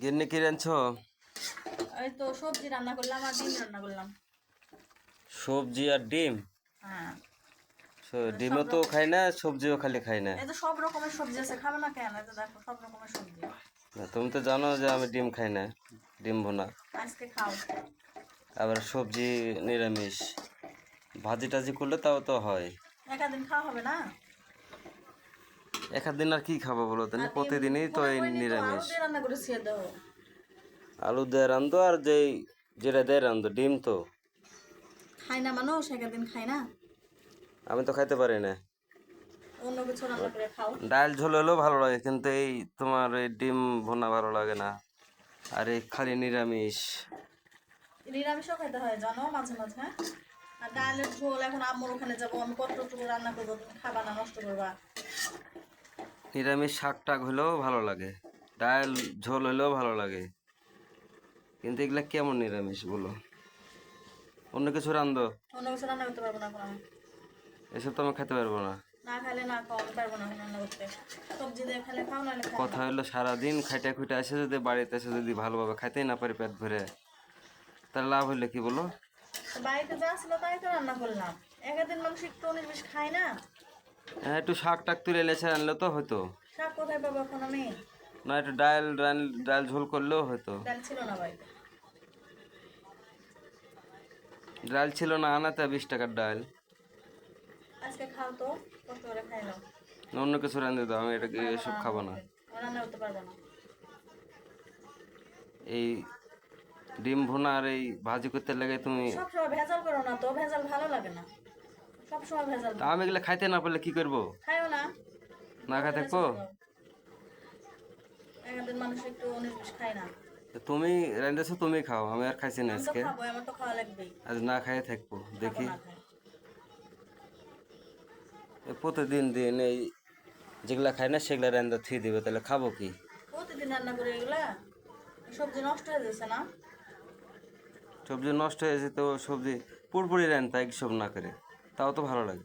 গিন্নি কি রাঁধছো? এই তো সবজি রান্না করলাম আর ডিম রান্না করলাম। সবজি আর ডিম? হ্যাঁ, সব ডিমও তো রকম। খাই না, সবজিও খালি খাই না। এই তো সব রকমের সবজি আছে, খাবে না কেন? এই তো দেখো সব রকমের সবজি। না, তুমি তো জানো যে আমি ডিম খাই না, ডিম ভুনা। আজকে খাও। আবার সবজি নিরামিষ, ভাজি টাজি করলে তাও তো হয়। একদিন খাওয়া হবে না। এক আধ দিন আর কি খাবো বলো তো, আর ডিম প্রতিদিনই তো ভুনা এই করিনি তো, আলু নিরামিষ। দিয়ে রান্না করেছি দাও। আলু দিয়ে রান্ধো আর যেটা দিয়ে রান্ধো, ডিম তো খাই না মানুষ, একদিন খাই না। আমি তো খাইতে পারি না। অন্য কিছু রান্না করে খাও। ডাল ঝোল হলেও ভালো লাগে, কিন্তু এই তোমার এই ডিম ভুনা ভালো লাগে না। আর এই খালি নিরামিষ। নিরামিষও খেতে হয় জানো, মাঝে মাঝে। আর ডালের ঝোল এখন আম্মুর ওখানে যাবো, আমি কতটুকু রান্না করবো, তুমি খাবা না, নষ্ট করবা। নিরামিষ শাক টাক হলেও ভালো লাগে, ডাল ঝোল হলেও ভালো লাগে, কিন্তু এগুলা কেমন নিরামিষ বলো? অন্য কিছু রান্ধো, অন্য কিছু রান্না করতে পারবো না এখন আমি। এসব তো আমি খেতে পারবো না। না খাইলে না খাও, আমি পারবো না এখন রান্না করতে। সবজি দিয়ে খেলে খাও, নাহলে খাও না। কথা হলো সারাদিন খাইটা খুঁটে এসে যদি বাড়িতে এসে যদি ভালোভাবে খাইতেই না পারি পেট ভরে, তাহলে লাভ হইলে কি বলো? তো বাড়িতে যা ছিল তাই তো রান্না করলাম। একদিন মানুষ একটু উনিশ বিশ খায় না। হ্যাঁ, একটু শাক টাক তুলে লেছে আনলে তো হয়তো। শাক কোথায় পাবো এখন আমি? না, একটু ডাল ডাল ডাল ঝোল করলেও হয়তো। ডাল ছিল না বাড়িতে। ডাল ছিল না, আনাতে 20 টাকার ডাল। আজকে খাও তো, কষ্ট করে খাই নাও। অন্য কিছু রান্ধে দাও, আমি এটা পারবো না এসব রান্না খাবো না। করতে, আমি রান্না করতে পারবো না। এই ডিম ভুনা আর এই ভাজি করতে লাগে তুমি। সবসময় ভেজাল করো না তো, ভেজাল ভালো লাগে না। সবসময় ভেজাল তা দিও। আমি এগুলো খাইতে না পারলে কি করবো? খাইও না, না খাই বদলে থাকবো? চলে যাও। একদিন মানুষ একটু উনিশ বিশ খায় না। তো তুমি রান্ধেছো, তুমি খাও, আমি আর খাইছি না আমি তো আজকে। খাবো, আমার তো খাওয়া লাগবেই। আজ না খাই থাকবো খাবো দেখি। না খাই। প্রতিদিন দিন এই যেগুলা খাই না সেগুলা রান্ধা থুই দিবে, তাহলে খাবো কি? প্রতিদিন রান্না করে এগুলা, সবজি নষ্ট হয়ে যাচ্ছে না। সবজি নষ্ট হয়ে যেত, সবজি পুরপুরি রান্তা সব না করে, তাও তো ভালো লাগে।